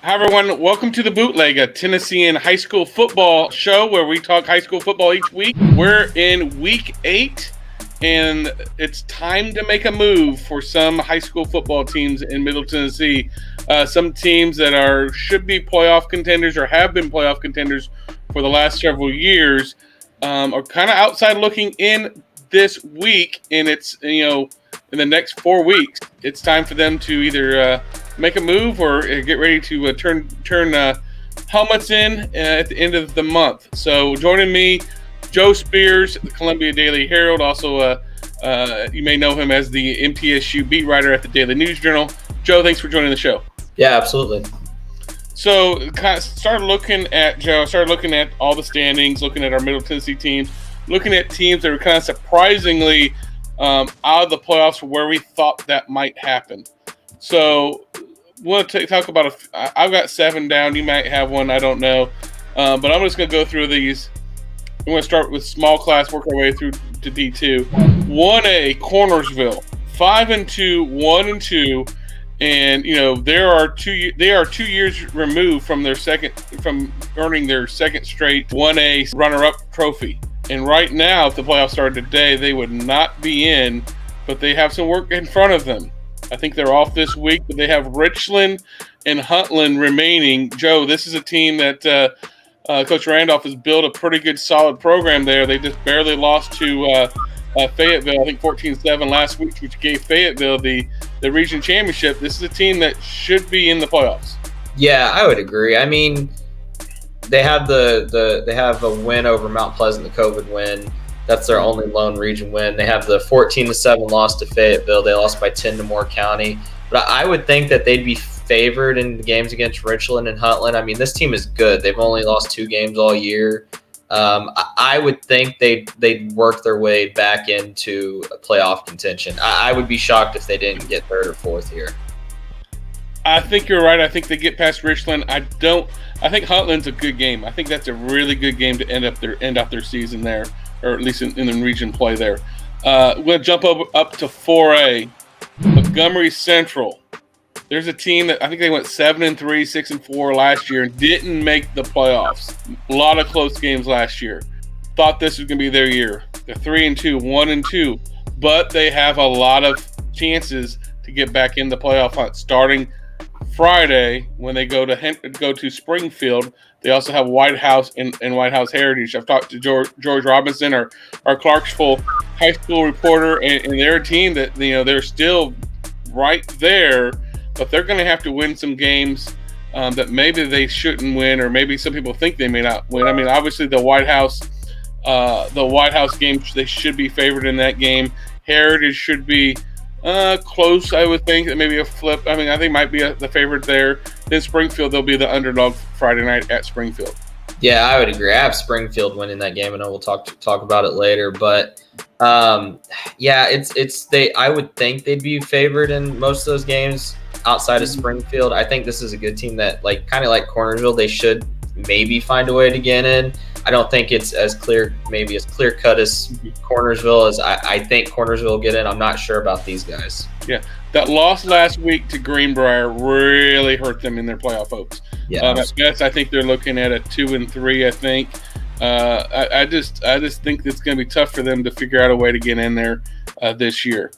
Hi, everyone. Welcome to the Bootleg, a Tennessean high school football show where we talk high school football each week. We're in week 8, and it's time to make a move for some high school football teams in Middle Tennessee. Some teams that should be playoff contenders or have been playoff contenders for the last several years are kind of outside looking in this week, and it's in the next 4 weeks, it's time for them to either make a move or get ready to turn helmets in at the end of the month. So joining me, Joe Spears, the Columbia Daily Herald. Also, you may know him as the MTSU beat writer at the Daily News Journal. Joe, thanks for joining the show. Yeah, absolutely. So kind of started looking at all the standings, looking at our Middle Tennessee teams, looking at teams that were kind of surprisingly out of the playoffs for where we thought that might happen. So want to talk about I've got 7 down. You might have one. I don't know. But I'm just going to go through these. I'm going to start with small class, work our way through to D2. 1A, Cornersville, 5-2, 1-2. And they are 2 years removed from earning their second straight 1A runner-up trophy. And right now, if the playoffs started today, they would not be in, but they have some work in front of them. I think they're off this week, but they have Richland and Huntland remaining. Joe, this is a team that Coach Randolph has built a pretty good, solid program there. They just barely lost to Fayetteville, I think 14-7 last week, which gave Fayetteville the region championship. This is a team that should be in the playoffs. Yeah, I would agree. I mean, they have they have a win over Mount Pleasant, the COVID win. That's their only lone region win. They have the 14-7 loss to Fayetteville. They lost by 10 to Moore County. But I would think that they'd be favored in the games against Richland and Huntland. I mean, this team is good. They've only lost 2 games all year. I would think they'd work their way back into a playoff contention. I would be shocked if they didn't get 3rd or 4th here. I think you're right. I think they get past Richland. I think Huntland's a good game. I think that's a really good game to end out their season there, or at least in the region play there. We're going to jump up to 4A, Montgomery Central. There's a team that I think they went 7-3, 6-4 last year and didn't make the playoffs. A lot of close games last year. Thought this was going to be their year. They're 3-2, 1-2, but they have a lot of chances to get back in the playoff hunt starting Friday when they go to Springfield. They also have White House and White House Heritage. I've talked to George Robinson, our Clarksville high school reporter, and they're a team that they're still right there, but they're going to have to win some games that maybe they shouldn't win, or maybe some people think they may not win. I mean, obviously the White House game, they should be favored in that game. Heritage should be close, I would think. Maybe a flip. I mean, I think might be the favorite there. Then Springfield, they'll be the underdog Friday night at Springfield. Yeah, I would agree. I have Springfield winning that game, and we'll talk about it later. But yeah, I would think they'd be favored in most of those games outside of Springfield. I think this is a good team that, kind of like Cornersville, they should maybe find a way to get in. I don't think it's as clear cut as Cornersville as I think Cornersville will get in. I'm not sure about these guys. Yeah, that loss last week to Greenbrier really hurt them in their playoff hopes. Yeah, at best, I think they're looking at a 2-3. I think. I just think it's going to be tough for them to figure out a way to get in there this year.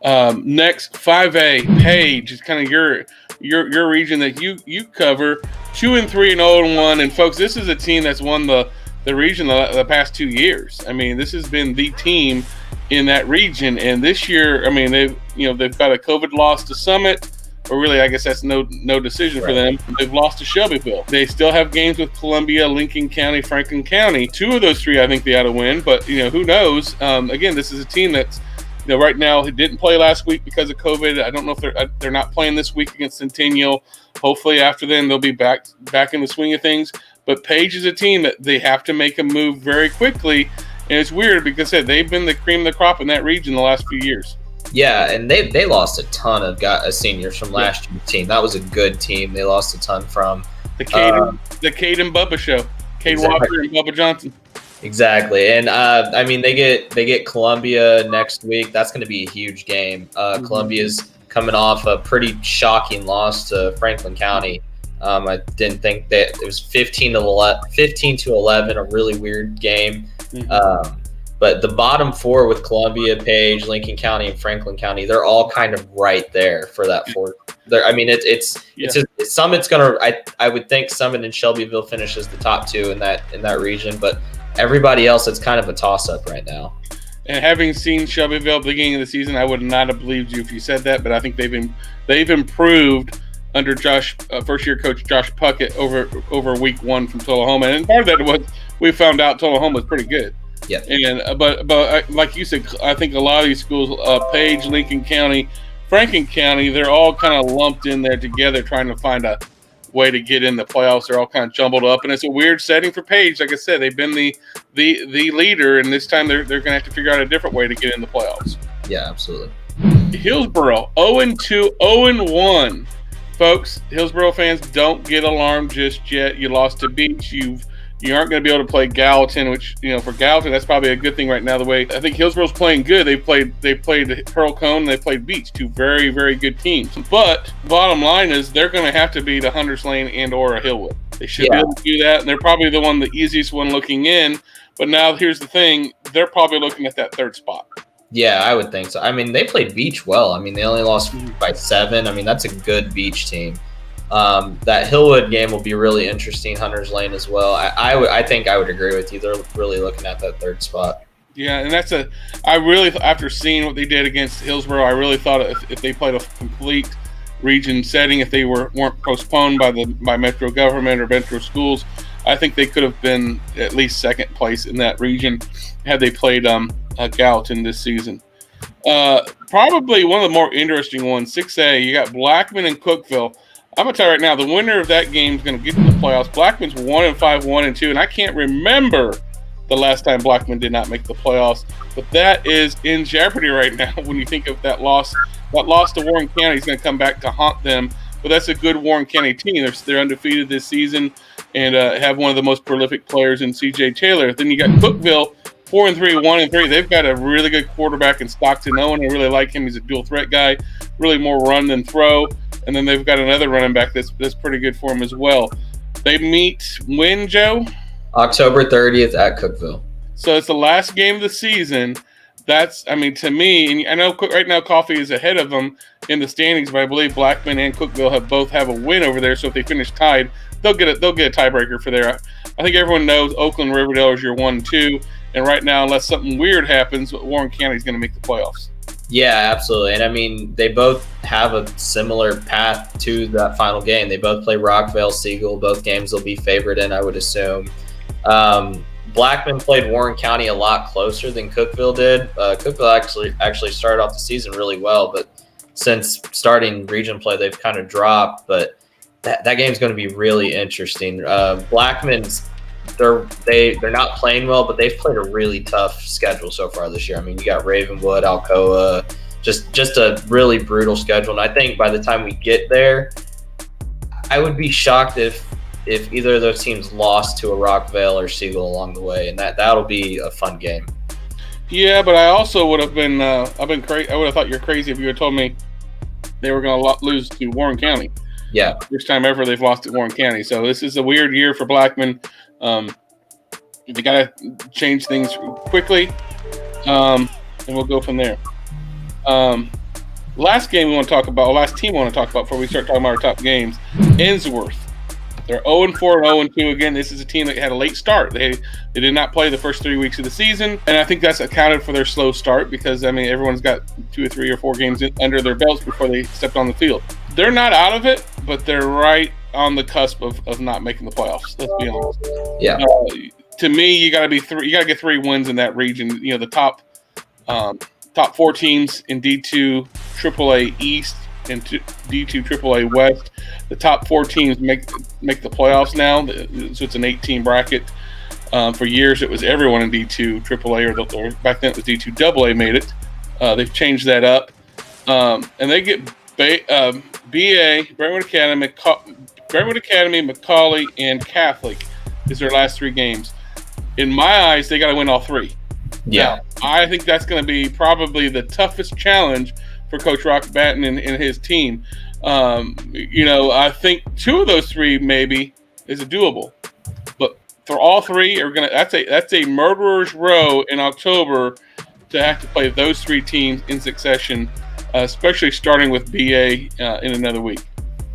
Next, 5A, Page is kind of your region that you cover. 2-3 and 0-1, and folks, this is a team that's won the region the past 2 years. I mean, this has been the team in that region, and this year, I mean, they've got a COVID loss to Summit, or really, I guess that's no decision for them. They've lost to Shelbyville. They still have games with Columbia, Lincoln County, Franklin County. 2 of those 3, I think they ought to win, but who knows? Again, this is a team that's right now, he didn't play last week because of COVID. I don't know if they're not playing this week against Centennial. Hopefully, after then they'll be back in the swing of things. But Page is a team that they have to make a move very quickly, and it's weird because they've been the cream of the crop in that region the last few years. Yeah, and they lost a ton of seniors from last year's team. That was a good team. They lost a ton from the Cade and Bubba show. Cade Walker and Bubba Johnson. Exactly, and I mean they get Columbia next week. That's going to be a huge game. Columbia's coming off a pretty shocking loss to Franklin County. I didn't think that it was 15 to 11, a really weird game. Mhm. But the bottom four with Columbia, Page, Lincoln County, and Franklin County, they're all kind of right there for that four. I mean, Summit's gonna. I would think Summit and Shelbyville finishes the top two in that region, but everybody else, it's kind of a toss up right now. And having seen Shelbyville at the beginning of the season, I would not have believed you if you said that. But I think they've improved under first year coach Josh Puckett over week one from Tullahoma, and part of that was we found out Tullahoma was pretty good. Yeah. And but like you said, I think a lot of these schools, Page, Lincoln County, Franklin County, they're all kind of lumped in there together, trying to find a way to get in the playoffs. They're all kind of jumbled up, and it's a weird setting for Page. Like I said, they've been the leader, and this time they're going to have to figure out a different way to get in the playoffs. Yeah, absolutely. Hillsboro 0-2, 0-1. Folks, Hillsboro fans, don't get alarmed just yet. You lost to Beach. You aren't going to be able to play Gallatin, which, for Gallatin, that's probably a good thing right now. The way I think Hillsboro's playing good. They played Pearl Cone, and they played Beach, two very, very good teams. But bottom line is they're going to have to beat a Hunters Lane and or a Hillwood. They should be able to do that, and they're probably the easiest one looking in. But now here's the thing. They're probably looking at that third spot. Yeah, I would think so. I mean, they played Beach well. I mean, they only lost by 7. I mean, that's a good Beach team. That Hillwood game will be really interesting. Hunters Lane as well. I think I would agree with you. They're really looking at that third spot. Yeah, and after seeing what they did against Hillsboro, I really thought if they played a complete region setting, if they weren't postponed by Metro government or Metro schools, I think they could have been at least second place in that region had they played Gallatin this season. Probably one of the more interesting ones, 6A, you got Blackman and Cookeville. I'm going to tell you right now, the winner of that game is going to get to the playoffs. Blackman's 1-5, 1-2, and I can't remember the last time Blackman did not make the playoffs. But that is in jeopardy right now when you think of that loss. That loss to Warren County is going to come back to haunt them. But that's a good Warren County team. They're undefeated this season and have one of the most prolific players in C.J. Taylor. Then you got Cookeville, 4-3, 1-3. They've got a really good quarterback in Stockton Owen. I really like him. He's a dual threat guy, really more run than throw. And then they've got another running back that's pretty good for him as well. They meet when, Joe? October 30th at Cookeville. So it's the last game of the season. To me, and I know right now Coffee is ahead of them in the standings, but I believe Blackman and Cookeville both have a win over there. So if they finish tied, they'll get a tiebreaker for there. I think everyone knows Oakland Riverdale is your 1-2, and right now, unless something weird happens, Warren County is going to make the playoffs. Yeah, absolutely. And I mean, they both have a similar path to that final game. They both play Rockville, Siegel. Both games will be favored in, I would assume. Blackman played Warren County a lot closer than Cookeville did. Cookeville actually started off the season really well, but since starting region play, they've kind of dropped. But that game's going to be really interesting. Blackman's they're not playing well, but they've played a really tough schedule so far this year. I mean, you got Ravenwood, Alcoa, just a really brutal schedule. And I think by the time we get there, I would be shocked if either of those teams lost to a Rockville or Siegel along the way, and that'll be a fun game. Yeah, but I also would have been crazy. I would have thought you're crazy if you had told me they were going to lose to Warren County. Yeah, first time ever they've lost to Warren County. So this is a weird year for Blackman. They got to change things quickly, and we'll go from there. Last team we want to talk about before we start talking about our top games, Ensworth. They're 0-4 and 0-2 again. This is a team that had a late start. They did not play the first 3 weeks of the season, and I think that's accounted for their slow start because, everyone's got 2 or 3 or 4 games under their belts before they stepped on the field. They're not out of it, but they're right on the cusp of not making the playoffs. Let's be honest. Yeah. To me, you got to get 3 wins in that region. The top 4 teams in D2 AAA East and D2 AAA West. The top 4 teams make the playoffs now. So it's an 8-team bracket. For years, it was everyone in D2 AAA, or back then it was D2 AA made it. They've changed that up, and they get BA, Brentwood Academy, Macaulay, and Catholic is their last 3 games. In my eyes, they got to win all 3. Yeah, now, I think that's going to be probably the toughest challenge for Coach Rock Batten and his team. I think 2 of those 3 maybe is a doable, but for all 3 are gonna that's a murderer's row in October to have to play those 3 teams in succession, especially starting with BA in another week.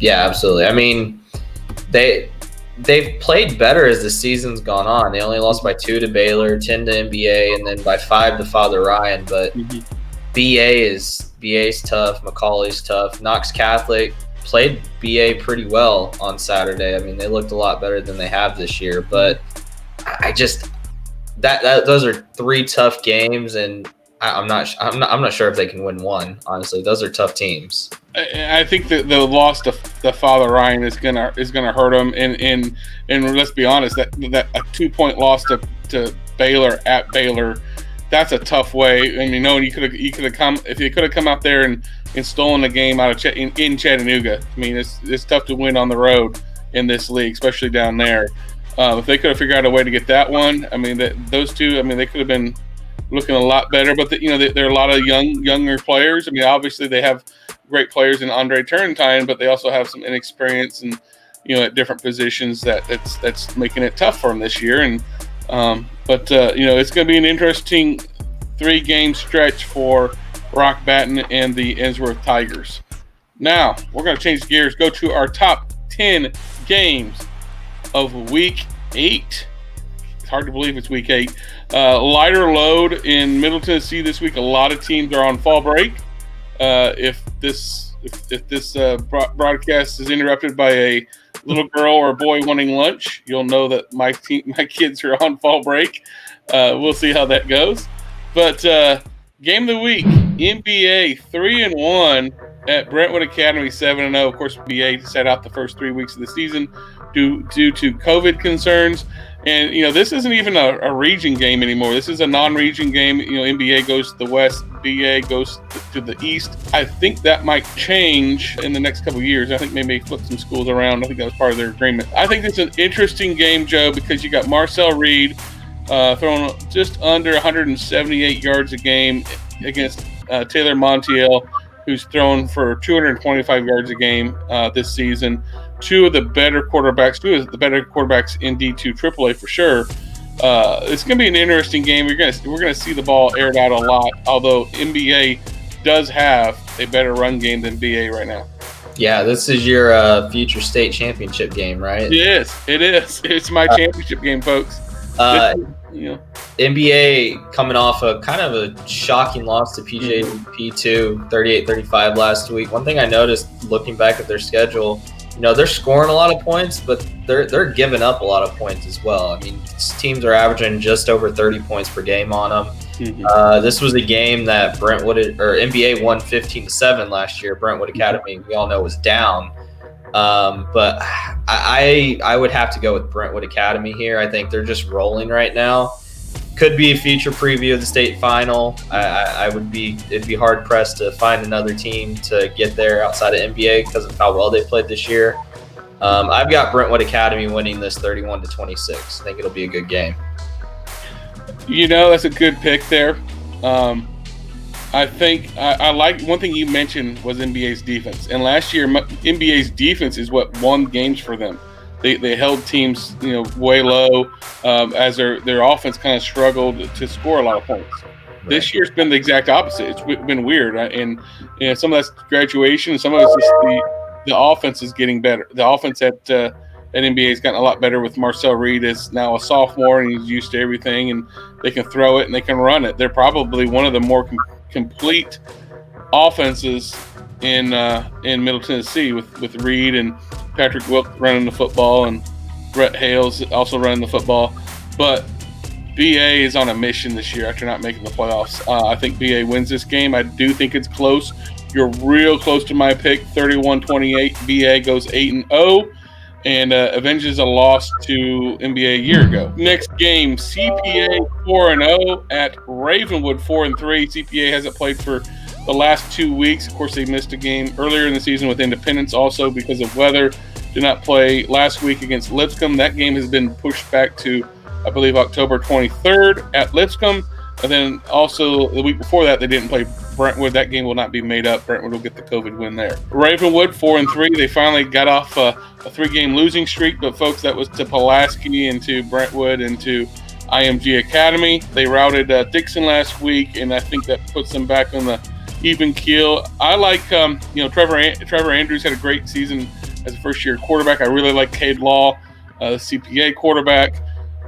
Yeah, absolutely. I mean, they've played better as the season's gone on. They only lost by 2 to Baylor, 10 to NBA, and then by 5 to Father Ryan. But BA's tough. Macaulay's tough. Knox Catholic played BA pretty well on Saturday. I mean, they looked a lot better than they have this year. But I just those are 3 tough games, and I'm not sure if they can win one. Honestly, those are tough teams. I think that the loss to the Father Ryan is gonna hurt them, and let's be honest, that a 2-point loss to Baylor at Baylor, that's a tough way. I mean, you could have come if you could have come out there and stolen the game out of in Chattanooga. I mean, it's tough to win on the road in this league, especially down there. If they could have figured out a way to get that one, I mean, those 2, I mean, they could have been looking a lot better. But there are a lot of younger players. I mean, obviously they have great players in Andre Turrentine, but they also have some inexperience and at different positions that's making it tough for them this year. And it's going to be an interesting 3-game stretch for Rock Baton and the Ensworth Tigers. Now we're going to change gears, go to our top 10 games of Week 8. It's hard to believe it's Week 8. Lighter load in Middle Tennessee this week. A lot of teams are on fall break. If this broadcast is interrupted by a little girl or a boy wanting lunch, you'll know that my kids are on fall break. We'll see how that goes. But game of the week, NBA 3-1 at Brentwood Academy 7-0. Of course, BA sat out the first 3 weeks of the season due to COVID concerns. And, this isn't even a region game anymore. This is a non-region game. NBA goes to the west, BA goes to the east. I think that might change in the next couple of years. I think maybe flip some schools around. I think that was part of their agreement. I think it's an interesting game, Joe, because you got Marcel Reed throwing just under 178 yards a game against Taylor Montiel, who's thrown for 225 yards a game this season. Two of the better quarterbacks in D2 AAA for sure. It's going to be an interesting game. We're going to see the ball aired out a lot, although NBA does have a better run game than BA right now. Yeah, this is your future state championship game, right? It is. It's my championship game, folks. NBA coming off a kind of a shocking loss to PJP2, 38-35 last week. One thing I noticed looking back at their schedule, they're scoring a lot of points, but they're giving up a lot of points as well. I mean, teams are averaging just over 30 points per game on them. Mm-hmm. This was a game that NBA won 15-7 last year. Brentwood Academy, we all know, was down. But I would have to go with Brentwood Academy here. I think they're just rolling right now. Could be a future preview of the state final. It'd be hard pressed to find another team to get there outside of NBA because of how well they played this year. I've got Brentwood Academy winning this 31-26. I think it'll be a good game. That's a good pick there. I think I like one thing you mentioned was NBA's defense, and last year NBA's defense is what won games for them. They held teams way low as their offense kind of struggled to score a lot of points. Right. This year's been the exact opposite. It's been weird, and some of that's graduation, some of it's just the offense is getting better. The offense at NBA has gotten a lot better with Marcel Reed is now a sophomore and he's used to everything, and they can throw it and they can run it. They're probably one of the more complete offenses in Middle Tennessee with Reed and Patrick Wilk running the football and Brett Hales also running the football. But BA is on a mission this year after not making the playoffs. I think BA wins this game. I do think it's close. You're real close to my pick, 31-28. BA goes 8-0 and avenges a loss to NBA a year ago. Next game, CPA 4-0 at Ravenwood 4-3. CPA hasn't played for the last 2 weeks. Of course, they missed a game earlier in the season with Independence also because of weather. Did not play last week against Lipscomb. That game has been pushed back to, I believe, October 23rd at Lipscomb. And then also the week before that, they didn't play Brentwood. That game will not be made up. Brentwood will get the COVID win there. Ravenwood 4-3. They finally got off a 3-game losing streak, but folks, that was to Pulaski and to Brentwood and to IMG Academy. They routed Dixon last week, and I think that puts them back on the even keel. I like, Trevor Andrews had a great season as a first-year quarterback. I really like Cade Law, the CPA quarterback.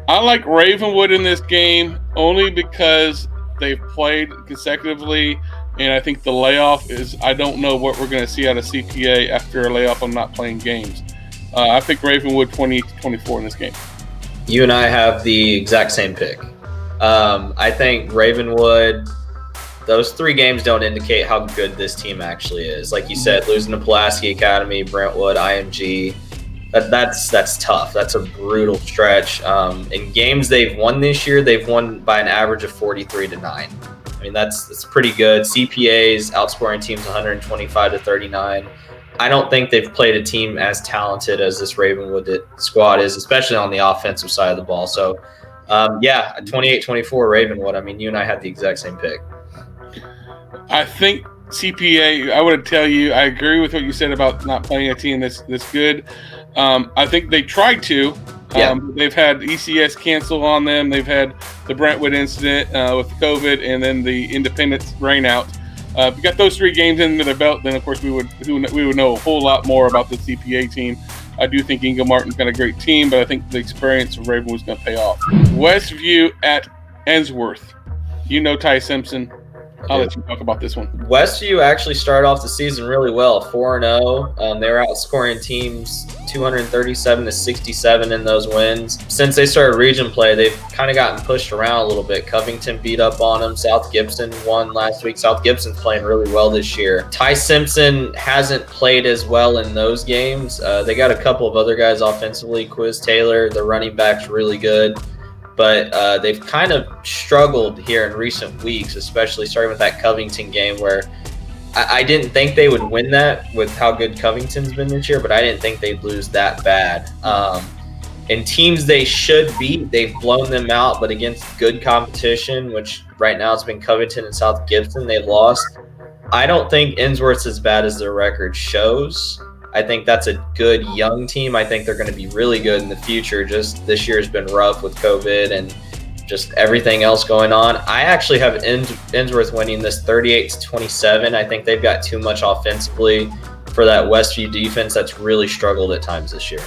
I like Ravenwood in this game only because they've played consecutively, and I think the layoff is, I don't know what we're going to see out of CPA after a layoff on not playing games. I pick Ravenwood 20-24 in this game. You and I have the exact same pick. I think Ravenwood, those 3 games don't indicate how good this team actually is. Like you said, losing to Pulaski Academy, Brentwood, IMG, that's tough. That's a brutal stretch. In games they've won this year, they've won by an average of 43-9. I mean, that's pretty good. CPA's outscoring teams 125-39. I don't think they've played a team as talented as this Ravenwood squad is, especially on the offensive side of the ball. So, 28-24 Ravenwood. I mean, you and I had the exact same pick. I think CPA, I would tell you, I agree with what you said about not playing a team that's good. I think they tried to. They've had ECS cancel on them. They've had the Brentwood incident with COVID, and then the Independence rain out. If you got those 3 games under their belt, then of course we would know a whole lot more about the CPA team. I do think Inga Martin's got a great team, but I think the experience of Ravenwood's going to pay off. Westview at Ensworth. You know Ty Simpson. I'll let you talk about this one. Westview actually started off the season really well, 4-0. They were outscoring teams 237-67 in those wins. Since they started region play, they've kind of gotten pushed around a little bit. Covington beat up on them. South Gibson won last week. South Gibson's playing really well this year. Ty Simpson hasn't played as well in those games. They got a couple of other guys offensively. Quiz Taylor, the running back's really good. But they've kind of struggled here in recent weeks, especially starting with that Covington game where I didn't think they would win that with how good Covington's been this year, but I didn't think they'd lose that bad. And teams they should beat, they've blown them out, but against good competition, which right now it's been Covington and South Gibson, they've lost. I don't think Ensworth's as bad as their record shows. I think that's a good young team. I think they're going to be really good in the future. Just this year has been rough with COVID and just everything else going on. I actually have Ensworth winning this 38-27. I think they've got too much offensively for that Westview defense that's really struggled at times this year.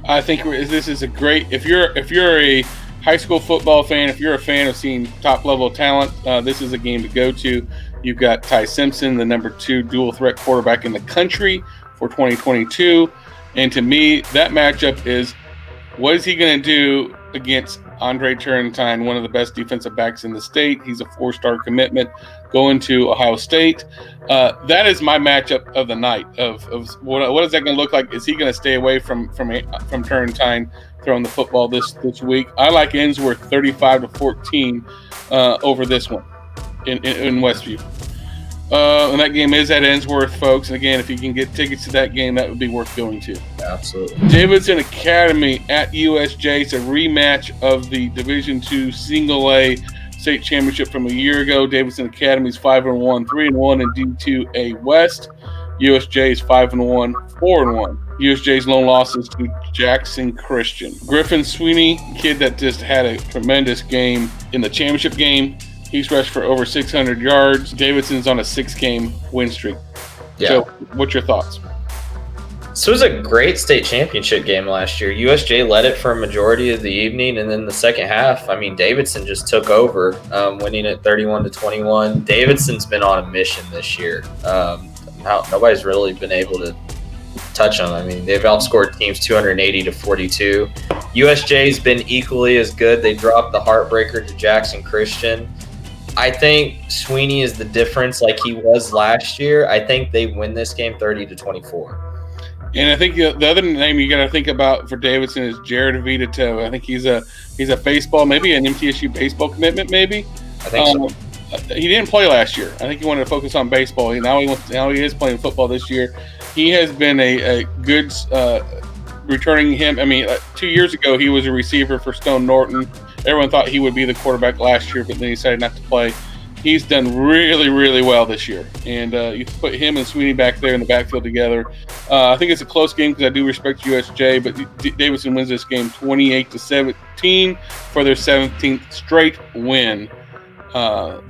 I think this is a great, if you're a high school football fan, if you're a fan of seeing top level talent, this is a game to go to. You've got Ty Simpson, the number 2 dual threat quarterback in the country for 2022. And to me, that matchup is, what is he going to do against Andre Turrentine, one of the best defensive backs in the state? He's a 4-star commitment going to Ohio State. That is my matchup of the night. Of what is that going to look like? Is he going to stay away from Turrentine throwing the football this week? I like Ensworth 35-14 over this one in Westview. And that game is at Ensworth, folks. And again, if you can get tickets to that game, that would be worth going to. Absolutely. Davidson Academy at USJ. It's a rematch of the Division II Single A state championship from a year ago. Davidson Academy's 5-1, 3-1 in D2A West. USJ is 5-1, 4-1. USJ's lone losses to Jackson Christian. Griffin Sweeney, kid that just had a tremendous game in the championship game. He's rushed for over 600 yards. Davidson's on a 6-game win streak. Yeah. So, what's your thoughts? This was a great state championship game last year. USJ led it for a majority of the evening, and then the second half, I mean, Davidson just took over, winning it 31-21. Davidson's been on a mission this year. Nobody's really been able to touch them. I mean, they've outscored teams 280-42. USJ's been equally as good. They dropped the heartbreaker to Jackson Christian. I think Sweeney is the difference like he was last year. I think they win this game 30-24. And I think the other name you got to think about for Davidson is Jared Vitato. I think he's a baseball, maybe an MTSU baseball commitment, maybe. I think so. He didn't play last year. I think he wanted to focus on baseball. Now he is playing football this year. He has been a good returning him. I mean, 2 years ago he was a receiver for Stone Norton. Everyone thought he would be the quarterback last year, but then he decided not to play. He's done really, really well this year. And you put him and Sweeney back there in the backfield together. I think it's a close game because I do respect USJ, but Davidson wins this game 28-17 for their 17th straight win over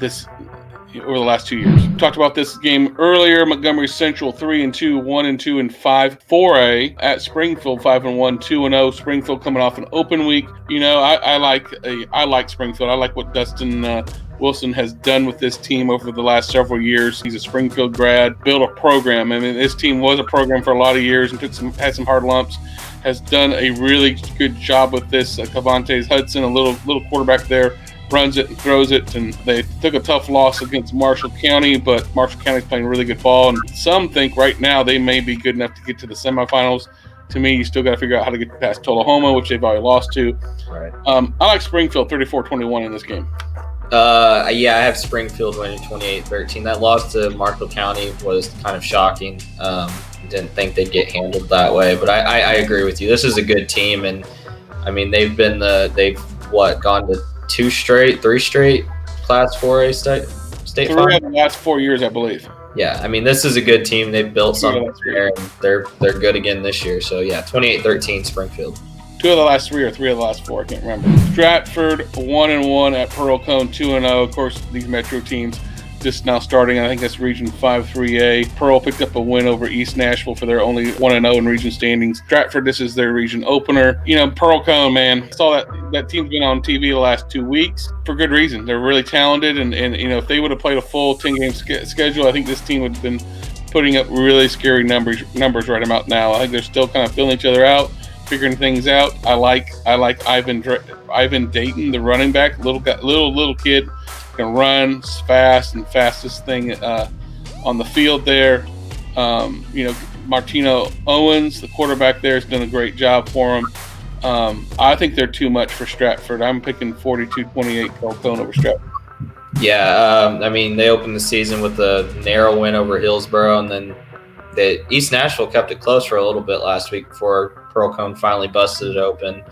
the last 2 years. We talked about this game earlier. Montgomery Central 3-2, 1-2, and 5. 4A at Springfield 5-1, 2-0. Springfield coming off an open week. I like Springfield. I like what Dustin Wilson has done with this team over the last several years. He's a Springfield grad, built a program. I mean, this team was a program for a lot of years and had some hard lumps. Has done a really good job with this. Cavantes Hudson, a little quarterback there, runs it and throws it, and they took a tough loss against Marshall County, but Marshall County's playing really good ball, and some think right now they may be good enough to get to the semifinals. To me, you still got to figure out how to get past Tullahoma, which they've already lost to. Right. I like Springfield 34-21 in this game. I have Springfield winning 28-13. That loss to Marshall County was kind of shocking. Didn't think they'd get handled that way, but I agree with you. This is a good team, and I mean they've gone to three straight Class 4A state Three of the last 4 years, I believe. Yeah, I mean this is a good team. They've built something there, and they're good again this year. So yeah, 28-13 Springfield. 2 of the last 3 or 3 of the last 4, I can't remember. Stratford 1-1 at Pearl-Cohn 2-0. Of course, these Metro teams just now starting. I think that's Region 5-3A. Pearl picked up a win over East Nashville for their only 1-0 in region standings. Stratford, this is their region opener. Pearl-Cohn, man, I saw that team's been on TV the last 2 weeks for good reason. They're really talented, and if they would have played a full 10-game schedule, I think this team would have been putting up really scary numbers right about now. I think they're still kind of filling each other out, figuring things out. I like Ivan Dayton, the running back, little kid, can run fast and fastest thing on the field there. Martino Owens, the quarterback there, has done a great job for him. I think they're too much for Stratford. I'm picking 42-28 Pearl-Cohn over Stratford. Yeah, I mean they opened the season with a narrow win over Hillsboro, and then East Nashville kept it close for a little bit last week before Pearl-Cohn finally busted it open.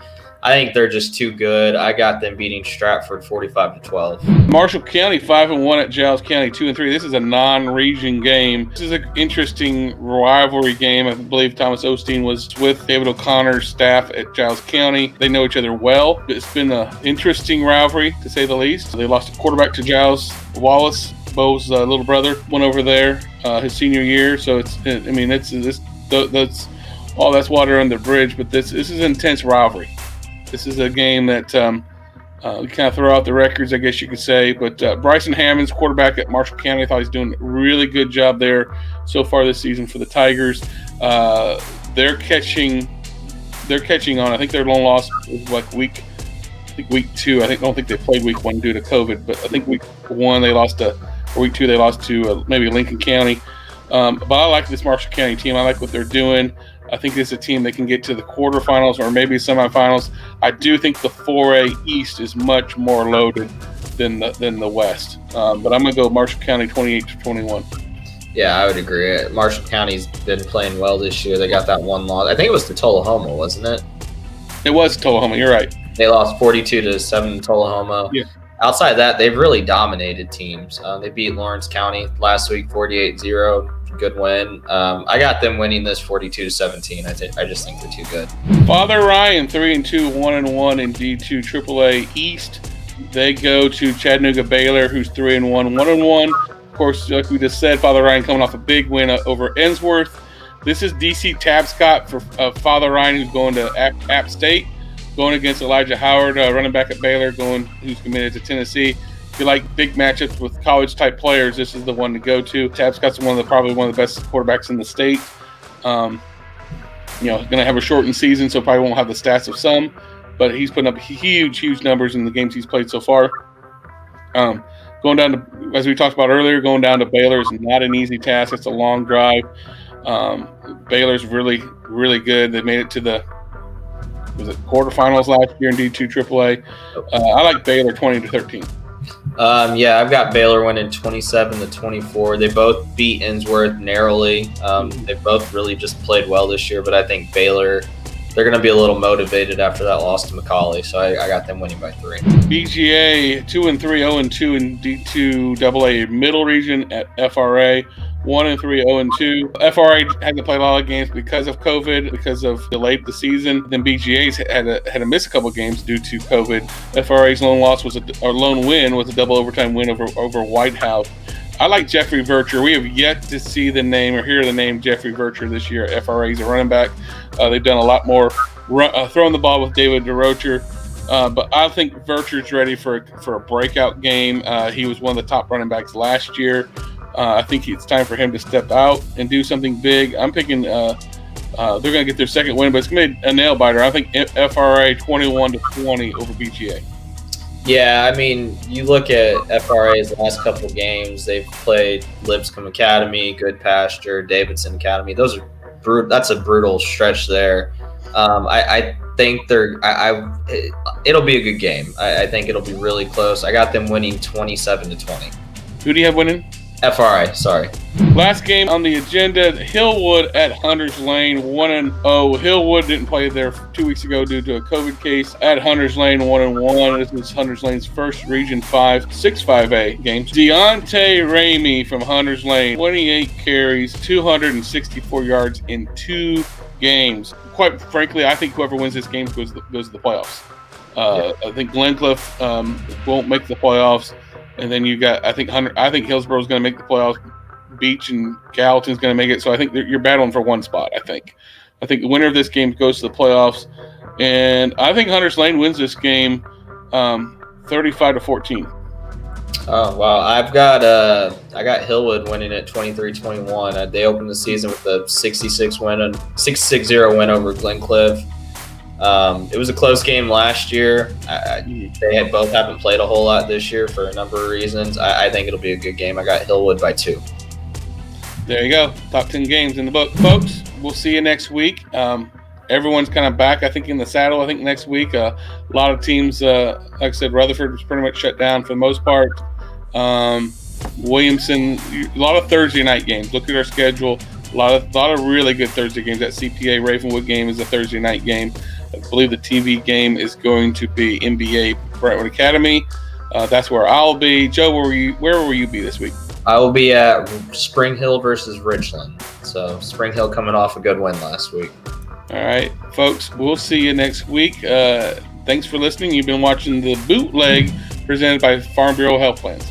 I think they're just too good. I got them beating Stratford 45-12. Marshall County 5-1 at Giles County 2-3. This is a non-region game. This is an interesting rivalry game. I believe Thomas Osteen was with David O'Connor's staff at Giles County. They know each other well. It's been an interesting rivalry, to say the least. They lost a quarterback to Giles Wallace, Bo's little brother, went over there his senior year. So that's water under the bridge. But this is an intense rivalry. This is a game that we kind of throw out the records, I guess you could say. But Bryson Hammonds, quarterback at Marshall County, I thought he's doing a really good job there so far this season for the Tigers. They're catching on. I think their lone loss was like week 2. I don't think they played week 1 due to COVID, but I think week 1 they lost to, or week 2 they lost to maybe Lincoln County. But I like this Marshall County team. I like what they're doing. I think it's a team that can get to the quarterfinals or maybe semifinals. I do think the 4A East is much more loaded than the West. But I'm going to go Marshall County 28-21. Yeah, I would agree. Marshall County's been playing well this year. They got that one loss. I think it was to Tullahoma, wasn't it? It was Tullahoma. You're right. They lost 42-7 to Tullahoma. Yeah. Outside of that, they've really dominated teams. They beat Lawrence County last week 48-0. Good win. I got them winning this 42-17. I just think they're too good. Father Ryan 3-2, 1-1 in D2 AAA East. They go to Chattanooga Baylor, who's 3-1, 1-1. Of course, like we just said, Father Ryan coming off a big win over Ensworth. This is DC Tapscott for Father Ryan, who's going to App State, going against Elijah Howard, running back at Baylor, who's committed to Tennessee. If you like big matchups with college-type players, this is the one to go to. Tapscott's probably one of the best quarterbacks in the state. Going to have a shortened season, so probably won't have the stats of some, but he's putting up huge numbers in the games he's played so far. Going down to, as we talked about earlier, going down to Baylor is not an easy task. It's a long drive. Baylor's really, really good. They made it to the quarterfinals last year in D2 AAA. I like Baylor 20-13. I've got Baylor winning 27-24. They both beat Ensworth narrowly. They both really just played well this year, but I think Baylor they're going to be a little motivated after that loss to Macaulay. So I got them winning by 3. BGA 2-3, 0-2 in D2 AA Middle Region at FRA. 1-3, 0-2. FRA had to play a lot of games because of COVID, because of delayed the season. Then BGA's had to miss a couple games due to COVID. FRA's lone win was a double overtime win over White House. I like Jeffrey Vircher. We have yet to see the name or hear the name Jeffrey Vircher this year at FRA. He's a running back. They've done a lot more throwing the ball with David DeRocher. But I think Vircher's ready for a breakout game. He was one of the top running backs last year. I think it's time for him to step out and do something big. I'm picking they're going to get their second win, but it's going to be a nail biter. I think FRA 21-20 over BGA. Yeah, I mean, you look at FRA's last couple of games. They've played Lipscomb Academy, Good Pasture, Davidson Academy. Those are that's a brutal stretch there. I think it'll be a good game. I think it'll be really close. I got them winning 27-20. Who do you have winning? FRA, sorry. Last game on the agenda, Hillwood at Hunters Lane, 1-0. Hillwood didn't play there 2 weeks ago due to a COVID case. At Hunters Lane, 1-1. This is Hunters Lane's first Region 5 6-5A game. Deontay Ramey from Hunters Lane, 28 carries, 264 yards in 2 games. Quite frankly, I think whoever wins this game goes to the playoffs. I think Glencliff won't make the playoffs. And then you got, I think Hillsboro's going to make the playoffs. Beach and Gallatin's going to make it. So I think you're battling for one spot. I think the winner of this game goes to the playoffs, and I think Hunters Lane wins this game, 35-14. Oh wow! I got Hillwood winning at 23-21. They opened the season with a 66-0 win over Glencliff. It was a close game last year. They both haven't played a whole lot this year for a number of reasons. I think it'll be a good game. I got Hillwood by 2. There you go. Top 10 games in the book, folks. We'll see you next week. Everyone's kind of back, I think, in the saddle. I think next week, a lot of teams, like I said, Rutherford was pretty much shut down for the most part. Williamson, a lot of Thursday night games. Look at our schedule. A lot of really good Thursday games. That CPA Ravenwood game is a Thursday night game. I believe the TV game is going to be NBA Brentwood Academy. That's where I'll be. Joe, where will you be this week? I will be at Spring Hill versus Richland. So Spring Hill coming off a good win last week. All right, folks, we'll see you next week. Thanks for listening. You've been watching the Bootleg presented by Farm Bureau Health Plans.